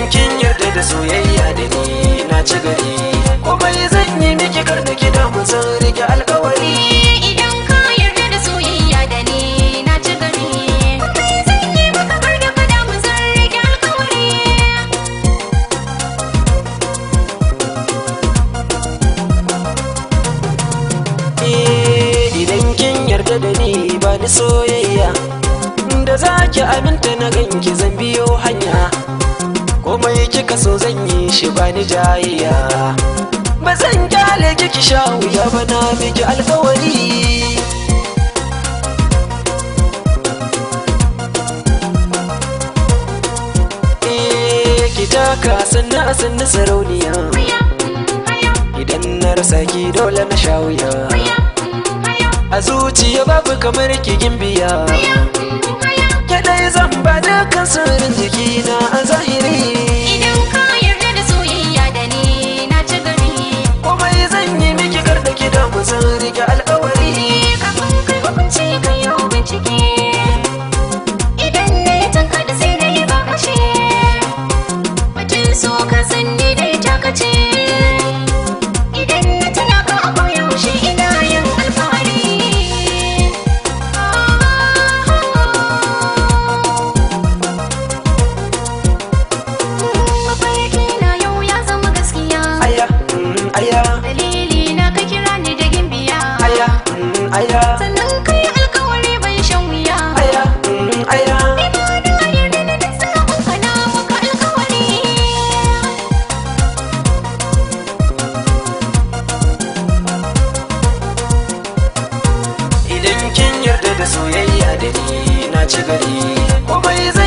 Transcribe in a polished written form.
idan kin yarda da soyayya da ni na ci gari, komai zan yi miki kar da ki damu zan rike alkawari. Idan ka yarda da soyayya da ni na ci gari, komai zan yi maka kar da ka damu zan rike alkawari. Idan kin yarda da ni ba ni soyayya, da zaki aminta na ganki zan biyo hanya, komai kika so zan yi shi ba ni jayayya. Ba zan kyale kiki sha wuya ba na miki alkawari. Ki taka sannan a sannu sarauniya, idan na rasa ki dole na sha wuya. A zuciya babu kamar ki gimbiya, kadai zan ba dukkan sirrin jikina a zahiri. Idan ka yarda da soyayya da ni na ci gari, komai zan yi miki kar da ki damu zan rike alkawari. kafin kai hukunci ka yi bincike, idan na yi tanka da sai na yi bakashe, mutum so ka san ni dai taka ce. Idan na tuna ka a koyaushe ina yin alfahari. Mafarki na yau ya zama gaskiya, Aya, aya, dalili na ka kira ni da gimbiya, aya, aya, sannan kai alkawari ban shan wuya. aya, aya. Ni ma na yarda da duk saƙonka na maka alkawari. Idan kin yarda da soyayya da ni na ci gari, komai zan